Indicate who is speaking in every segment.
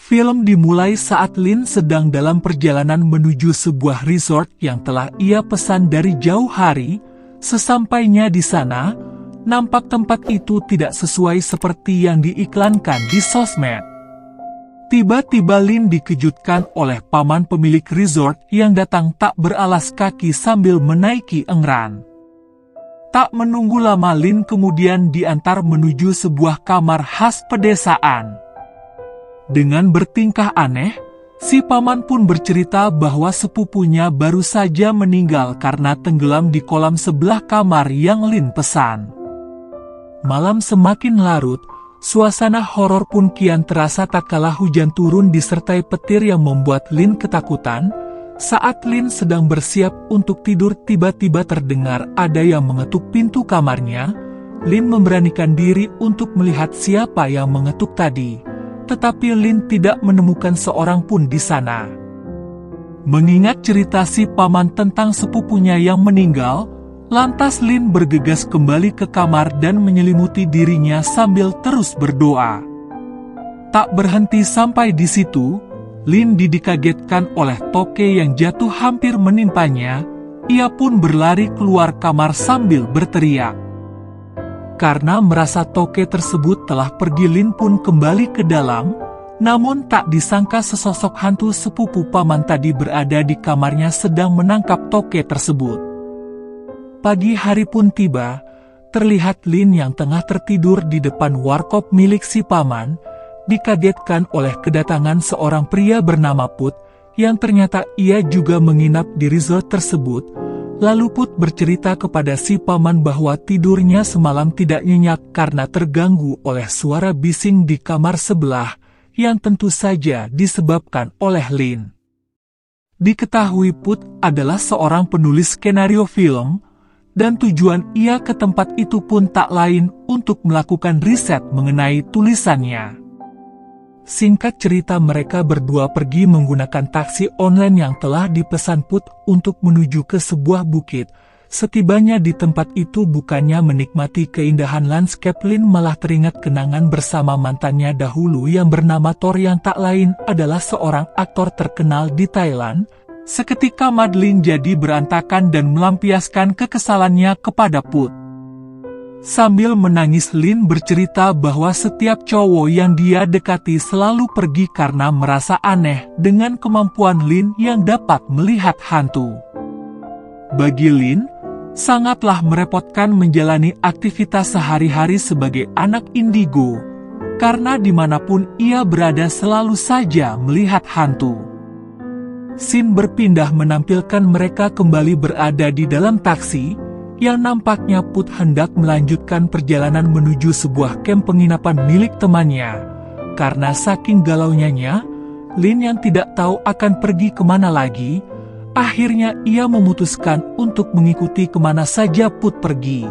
Speaker 1: Film dimulai saat Lin sedang dalam perjalanan menuju sebuah resort yang telah ia pesan dari jauh hari. Sesampainya di sana, nampak tempat itu tidak sesuai seperti yang diiklankan di sosmed. Tiba-tiba Lin dikejutkan oleh paman pemilik resort yang datang tak beralas kaki sambil menaiki engran. Tak menunggu lama Lin kemudian diantar menuju sebuah kamar khas pedesaan. Dengan bertingkah aneh, si paman pun bercerita bahwa sepupunya baru saja meninggal karena tenggelam di kolam sebelah kamar yang Lin pesan. Malam semakin larut, suasana horor pun kian terasa tak kalah hujan turun disertai petir yang membuat Lin ketakutan. Saat Lin sedang bersiap untuk tidur, tiba-tiba terdengar ada yang mengetuk pintu kamarnya. Lin memberanikan diri untuk melihat siapa yang mengetuk tadi. Tetapi Lin tidak menemukan seorang pun di sana. Mengingat cerita si paman tentang sepupunya yang meninggal, lantas Lin bergegas kembali ke kamar dan menyelimuti dirinya sambil terus berdoa. Tak berhenti sampai di situ, Lin dikagetkan oleh toke yang jatuh hampir menimpanya. Ia pun berlari keluar kamar sambil berteriak. Karena merasa toke tersebut telah pergi, Lin pun kembali ke dalam. Namun tak disangka sesosok hantu sepupu paman tadi berada di kamarnya sedang menangkap toke tersebut. Pagi hari pun tiba, terlihat Lin yang tengah tertidur di depan warkop milik si paman, dikagetkan oleh kedatangan seorang pria bernama Put, yang ternyata ia juga menginap di resort tersebut. Lalu Put bercerita kepada si paman bahwa tidurnya semalam tidak nyenyak karena terganggu oleh suara bising di kamar sebelah, yang tentu saja disebabkan oleh Lin. Diketahui Put adalah seorang penulis skenario film, dan tujuan ia ke tempat itu pun tak lain untuk melakukan riset mengenai tulisannya. Singkat cerita, mereka berdua pergi menggunakan taksi online yang telah dipesan Put untuk menuju ke sebuah bukit. Setibanya di tempat itu, bukannya menikmati keindahan landscape, Lin malah teringat kenangan bersama mantannya dahulu yang bernama Thor, yang tak lain adalah seorang aktor terkenal di Thailand. Seketika Madeline jadi berantakan dan melampiaskan kekesalannya kepada Put. Sambil menangis, Lin bercerita bahwa setiap cowok yang dia dekati selalu pergi karena merasa aneh dengan kemampuan Lin yang dapat melihat hantu. Bagi Lin, sangatlah merepotkan menjalani aktivitas sehari-hari sebagai anak indigo, karena dimanapun ia berada selalu saja melihat hantu. Scene berpindah menampilkan mereka kembali berada di dalam taksi, yang nampaknya Put hendak melanjutkan perjalanan menuju sebuah kamp penginapan milik temannya. Karena saking galaunya, Lin yang tidak tahu akan pergi kemana lagi, akhirnya ia memutuskan untuk mengikuti kemana saja Put pergi.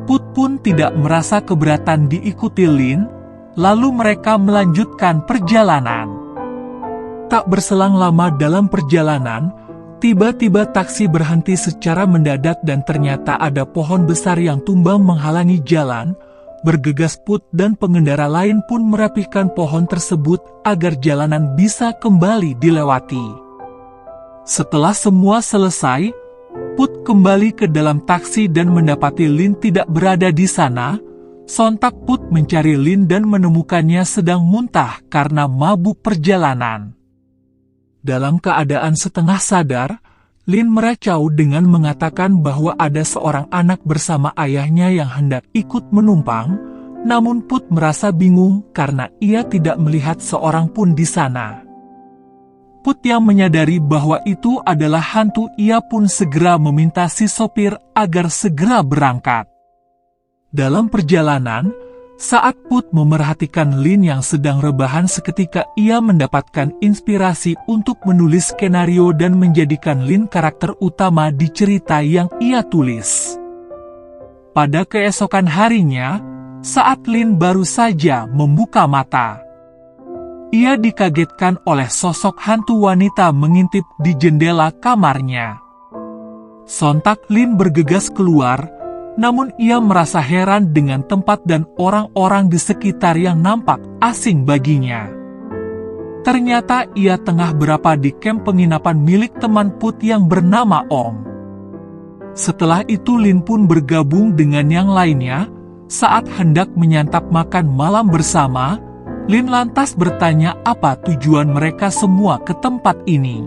Speaker 1: Put pun tidak merasa keberatan diikuti Lin, lalu mereka melanjutkan perjalanan. Tak berselang lama dalam perjalanan, tiba-tiba taksi berhenti secara mendadak dan ternyata ada pohon besar yang tumbang menghalangi jalan. Bergegas Put dan pengendara lain pun merapihkan pohon tersebut agar jalanan bisa kembali dilewati. Setelah semua selesai, Put kembali ke dalam taksi dan mendapati Lin tidak berada di sana. Sontak Put mencari Lin dan menemukannya sedang muntah karena mabuk perjalanan. Dalam keadaan setengah sadar, Lin meracau dengan mengatakan bahwa ada seorang anak bersama ayahnya yang hendak ikut menumpang, namun Put merasa bingung karena ia tidak melihat seorang pun di sana. Put yang menyadari bahwa itu adalah hantu, ia pun segera meminta si sopir agar segera berangkat. Dalam perjalanan, saat Put memerhatikan Lin yang sedang rebahan, seketika ia mendapatkan inspirasi untuk menulis skenario dan menjadikan Lin karakter utama di cerita yang ia tulis. Pada keesokan harinya, saat Lin baru saja membuka mata, ia dikagetkan oleh sosok hantu wanita mengintip di jendela kamarnya. Sontak Lin bergegas keluar. Namun ia merasa heran dengan tempat dan orang-orang di sekitar yang nampak asing baginya. Ternyata ia tengah berada di kamp penginapan milik teman Put yang bernama Om. Setelah itu Lin pun bergabung dengan yang lainnya. Saat hendak menyantap makan malam bersama, Lin lantas bertanya apa tujuan mereka semua ke tempat ini.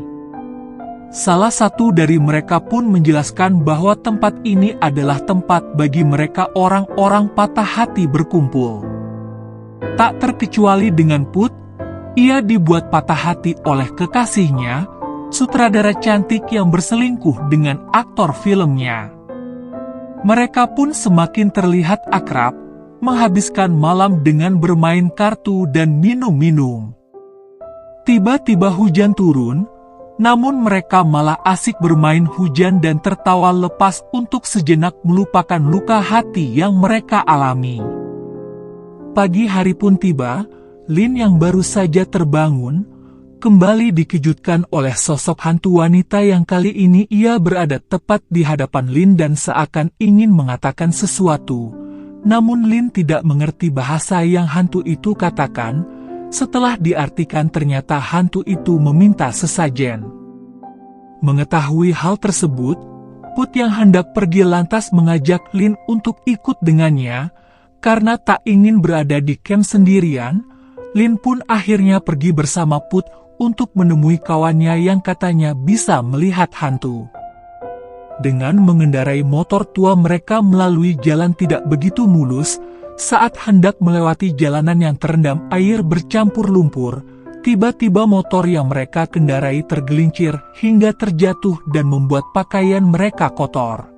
Speaker 1: Salah satu dari mereka pun menjelaskan bahwa tempat ini adalah tempat bagi mereka orang-orang patah hati berkumpul. Tak terkecuali dengan Put, ia dibuat patah hati oleh kekasihnya, sutradara cantik yang berselingkuh dengan aktor filmnya. Mereka pun semakin terlihat akrab, menghabiskan malam dengan bermain kartu dan minum-minum. Tiba-tiba hujan turun, namun mereka malah asik bermain hujan dan tertawa lepas untuk sejenak melupakan luka hati yang mereka alami. Pagi hari pun tiba, Lin yang baru saja terbangun, kembali dikejutkan oleh sosok hantu wanita yang kali ini ia berada tepat di hadapan Lin dan seakan ingin mengatakan sesuatu. Namun Lin tidak mengerti bahasa yang hantu itu katakan. Setelah diartikan ternyata hantu itu meminta sesajen. Mengetahui hal tersebut, Put yang hendak pergi lantas mengajak Lin untuk ikut dengannya. Karena tak ingin berada di kamp sendirian, Lin pun akhirnya pergi bersama Put untuk menemui kawannya yang katanya bisa melihat hantu. Dengan mengendarai motor tua mereka melalui jalan tidak begitu mulus. Saat hendak melewati jalanan yang terendam air bercampur lumpur, tiba-tiba motor yang mereka kendarai tergelincir hingga terjatuh dan membuat pakaian mereka kotor.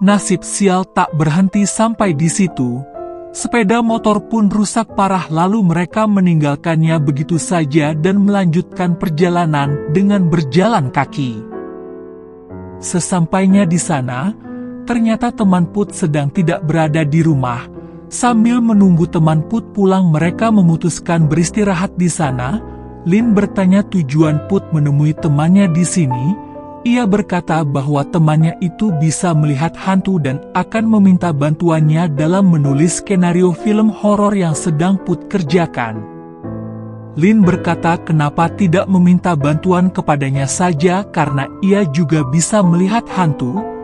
Speaker 1: Nasib sial tak berhenti sampai di situ. Sepeda motor pun rusak parah lalu mereka meninggalkannya begitu saja dan melanjutkan perjalanan dengan berjalan kaki. Sesampainya di sana, ternyata teman Put sedang tidak berada di rumah. Sambil menunggu teman Put pulang mereka memutuskan beristirahat di sana. Lin bertanya tujuan Put menemui temannya di sini. Ia berkata bahwa temannya itu bisa melihat hantu dan akan meminta bantuannya dalam menulis skenario film horor yang sedang Put kerjakan. Lin berkata kenapa tidak meminta bantuan kepadanya saja karena ia juga bisa melihat hantu.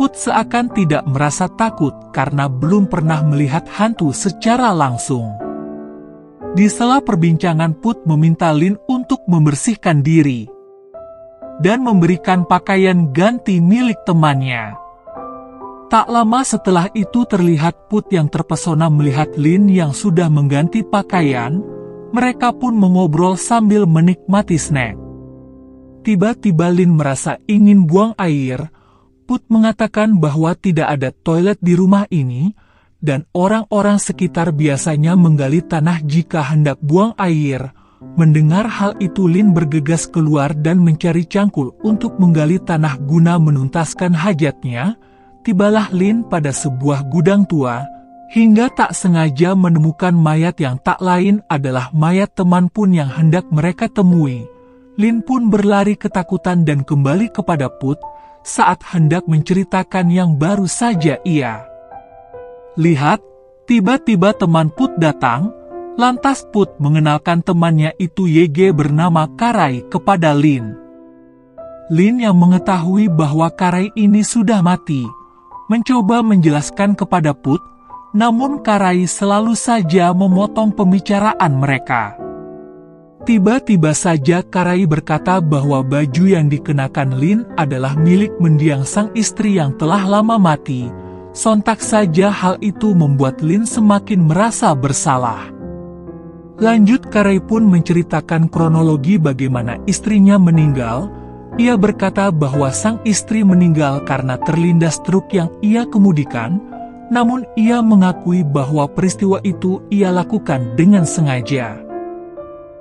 Speaker 1: Put seakan tidak merasa takut karena belum pernah melihat hantu secara langsung. Di sela perbincangan Put meminta Lin untuk membersihkan diri dan memberikan pakaian ganti milik temannya. Tak lama setelah itu terlihat Put yang terpesona melihat Lin yang sudah mengganti pakaian. Mereka pun mengobrol sambil menikmati snack. Tiba-tiba Lin merasa ingin buang air. Put mengatakan bahwa tidak ada toilet di rumah ini, dan orang-orang sekitar biasanya menggali tanah jika hendak buang air. Mendengar hal itu Lin bergegas keluar dan mencari cangkul untuk menggali tanah guna menuntaskan hajatnya. Tibalah Lin pada sebuah gudang tua, hingga tak sengaja menemukan mayat yang tak lain adalah mayat teman Pun yang hendak mereka temui. Lin pun berlari ketakutan dan kembali kepada Put. Saat hendak menceritakan yang baru saja ia lihat, tiba-tiba teman Put datang, lantas Put mengenalkan temannya itu YG bernama Karai kepada Lin. Lin yang mengetahui bahwa Karai ini sudah mati, mencoba menjelaskan kepada Put, namun Karai selalu saja memotong pembicaraan mereka. Tiba-tiba saja Karai berkata bahwa baju yang dikenakan Lin adalah milik mendiang sang istri yang telah lama mati. Sontak saja hal itu membuat Lin semakin merasa bersalah. Lanjut Karai pun menceritakan kronologi bagaimana istrinya meninggal. Ia berkata bahwa sang istri meninggal karena terlindas truk yang ia kemudikan. Namun ia mengakui bahwa peristiwa itu ia lakukan dengan sengaja.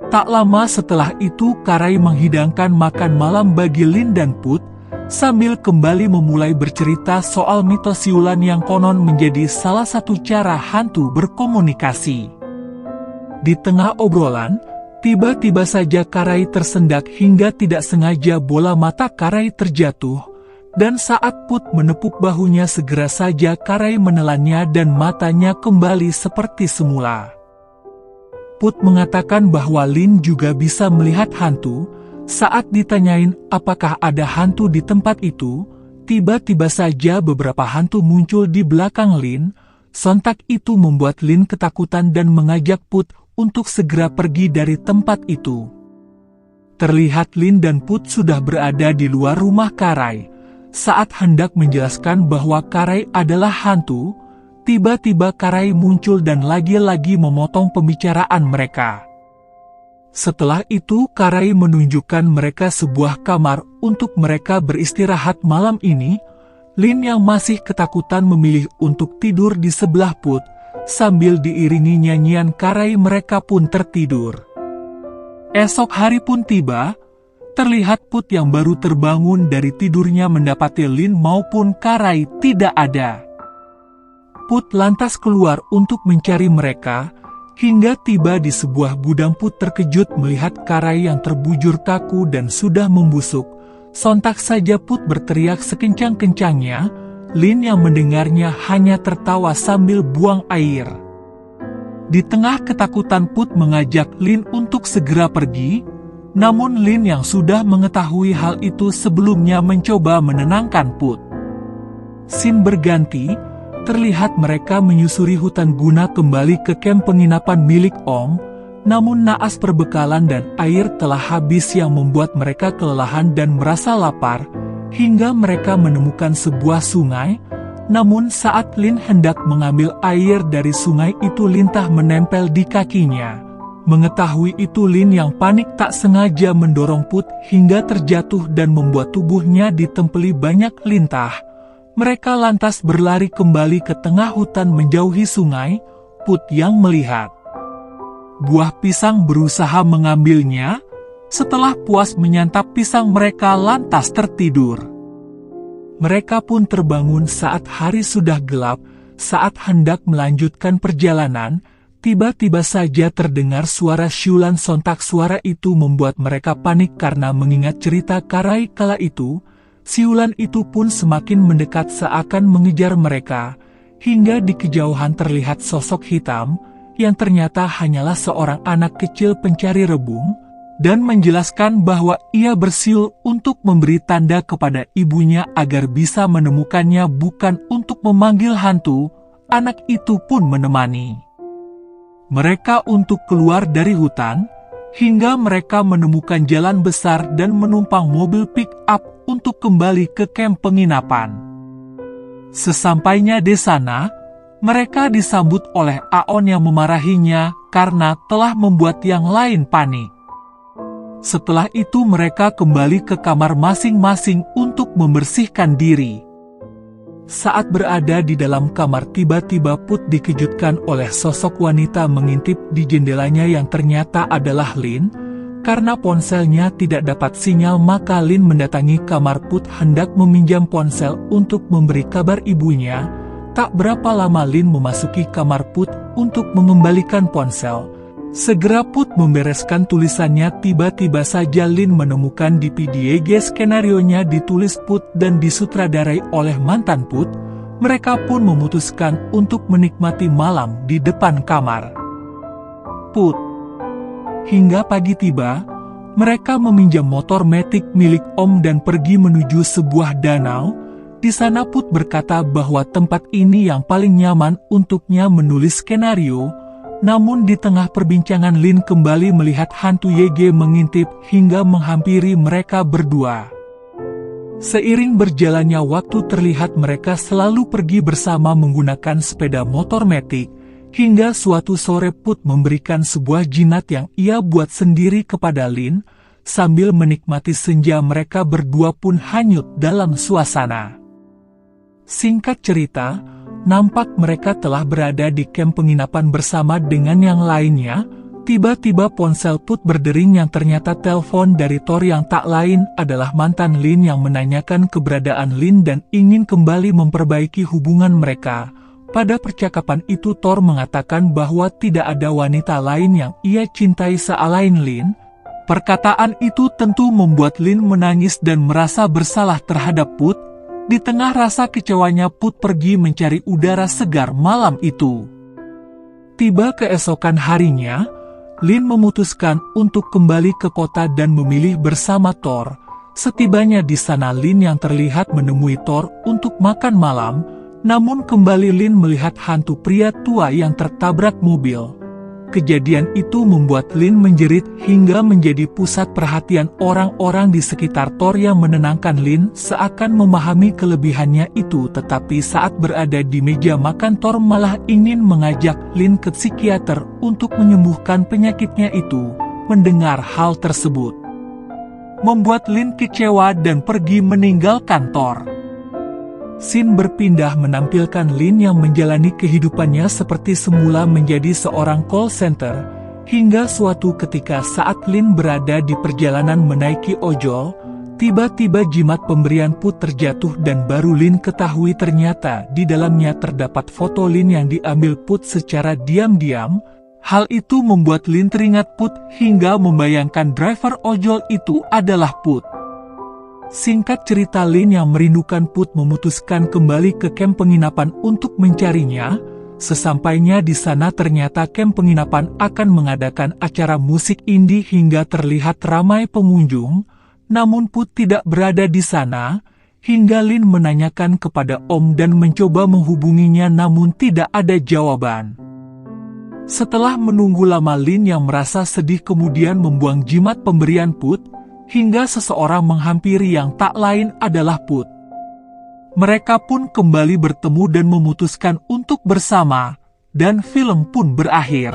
Speaker 1: Tak lama setelah itu Karai menghidangkan makan malam bagi Lin dan Put, sambil kembali memulai bercerita soal mitos siulan yang konon menjadi salah satu cara hantu berkomunikasi. Di tengah obrolan, tiba-tiba saja Karai tersendak hingga tidak sengaja bola mata Karai terjatuh, dan saat Put menepuk bahunya segera saja Karai menelannya dan matanya kembali seperti semula. Put mengatakan bahwa Lin juga bisa melihat hantu. Saat ditanyain apakah ada hantu di tempat itu, tiba-tiba saja beberapa hantu muncul di belakang Lin. Sontak itu membuat Lin ketakutan dan mengajak Put untuk segera pergi dari tempat itu. Terlihat Lin dan Put sudah berada di luar rumah Karai. Saat hendak menjelaskan bahwa Karai adalah hantu, tiba-tiba Karai muncul dan lagi-lagi memotong pembicaraan mereka. Setelah itu Karai menunjukkan mereka sebuah kamar untuk mereka beristirahat malam ini. Lin yang masih ketakutan memilih untuk tidur di sebelah Put. Sambil diiringi nyanyian Karai mereka pun tertidur. Esok hari pun tiba. Terlihat Put yang baru terbangun dari tidurnya mendapati Lin maupun Karai tidak ada. Put lantas keluar untuk mencari mereka, hingga tiba di sebuah gudang. Put terkejut melihat Karai yang terbujur kaku dan sudah membusuk. Sontak saja Put berteriak sekencang-kencangnya. Lin yang mendengarnya hanya tertawa sambil buang air. Di tengah ketakutan Put mengajak Lin untuk segera pergi. Namun Lin yang sudah mengetahui hal itu sebelumnya mencoba menenangkan Put. Scene berganti, terlihat mereka menyusuri hutan guna kembali ke kamp penginapan milik Om. Namun naas perbekalan dan air telah habis yang membuat mereka kelelahan dan merasa lapar, hingga mereka menemukan sebuah sungai. Namun saat Lin hendak mengambil air dari sungai itu lintah menempel di kakinya. Mengetahui itu Lin yang panik tak sengaja mendorong Put hingga terjatuh dan membuat tubuhnya ditempeli banyak lintah. Mereka lantas berlari kembali ke tengah hutan menjauhi sungai. Put yang melihat buah pisang berusaha mengambilnya. Setelah puas menyantap pisang mereka lantas tertidur. Mereka pun terbangun saat hari sudah gelap. Saat hendak melanjutkan perjalanan, tiba-tiba saja terdengar suara siulan. Sontak suara itu membuat mereka panik karena mengingat cerita Karai kala itu. Siulan itu pun semakin mendekat seakan mengejar mereka. Hingga di kejauhan terlihat sosok hitam, yang ternyata hanyalah seorang anak kecil pencari rebung, dan menjelaskan bahwa ia bersiul untuk memberi tanda kepada ibunya agar bisa menemukannya bukan untuk memanggil hantu. Anak itu pun menemani mereka untuk keluar dari hutan, hingga mereka menemukan jalan besar dan menumpang mobil pick-up untuk kembali ke kamp penginapan. Sesampainya di sana, mereka disambut oleh Aon yang memarahinya karena telah membuat yang lain panik. Setelah itu mereka kembali ke kamar masing-masing untuk membersihkan diri. Saat berada di dalam kamar tiba-tiba Put dikejutkan oleh sosok wanita mengintip di jendelanya yang ternyata adalah Lin. Karena ponselnya tidak dapat sinyal maka Lin mendatangi kamar Put hendak meminjam ponsel untuk memberi kabar ibunya. Tak berapa lama Lin memasuki kamar Put untuk mengembalikan ponsel. Segera Put membereskan tulisannya, tiba-tiba saja Lin menemukan di PDG skenarionya ditulis Put dan disutradarai oleh mantan Put. Mereka pun memutuskan untuk menikmati malam di depan kamar Put. Hingga pagi tiba, mereka meminjam motor metik milik Om dan pergi menuju sebuah danau. Di sana Put berkata bahwa tempat ini yang paling nyaman untuknya menulis skenario. Namun di tengah perbincangan Lin kembali melihat hantu YG mengintip hingga menghampiri mereka berdua. Seiring berjalannya waktu terlihat mereka selalu pergi bersama menggunakan sepeda motor metik. Hingga suatu sore Put memberikan sebuah jimat yang ia buat sendiri kepada Lin. Sambil menikmati senja mereka berdua pun hanyut dalam suasana. Singkat cerita, nampak mereka telah berada di kamp penginapan bersama dengan yang lainnya. Tiba-tiba ponsel Put berdering yang ternyata telepon dari Thor yang tak lain adalah mantan Lin yang menanyakan keberadaan Lin dan ingin kembali memperbaiki hubungan mereka. Pada percakapan itu Thor mengatakan bahwa tidak ada wanita lain yang ia cintai selain Lin. Perkataan itu tentu membuat Lin menangis dan merasa bersalah terhadap Put. Di tengah rasa kecewanya Put pergi mencari udara segar malam itu. Tiba keesokan harinya, Lin memutuskan untuk kembali ke kota dan memilih bersama Thor. Setibanya di sana, Lin yang terlihat menemui Thor untuk makan malam, namun kembali Lin melihat hantu pria tua yang tertabrak mobil. Kejadian itu membuat Lin menjerit hingga menjadi pusat perhatian orang-orang di sekitar Thor yang menenangkan Lin seakan memahami kelebihannya itu, tetapi saat berada di meja makan Thor malah ingin mengajak Lin ke psikiater untuk menyembuhkan penyakitnya itu. Mendengar hal tersebut membuat Lin kecewa dan pergi meninggalkan Thor. Scene berpindah menampilkan Lin yang menjalani kehidupannya seperti semula menjadi seorang call center, hingga suatu ketika saat Lin berada di perjalanan menaiki ojol, tiba-tiba jimat pemberian Put terjatuh dan baru Lin ketahui ternyata di dalamnya terdapat foto Lin yang diambil Put secara diam-diam. Hal itu membuat Lin teringat Put hingga membayangkan driver ojol itu adalah Put. Singkat cerita, Lin yang merindukan Put memutuskan kembali ke kamp penginapan untuk mencarinya. Sesampainya di sana ternyata kamp penginapan akan mengadakan acara musik indie hingga terlihat ramai pengunjung. Namun Put tidak berada di sana, hingga Lin menanyakan kepada Om dan mencoba menghubunginya namun tidak ada jawaban. Setelah menunggu lama, Lin yang merasa sedih kemudian membuang jimat pemberian Put, hingga seseorang menghampiri yang tak lain adalah Put. Mereka pun kembali bertemu dan memutuskan untuk bersama, dan film pun berakhir.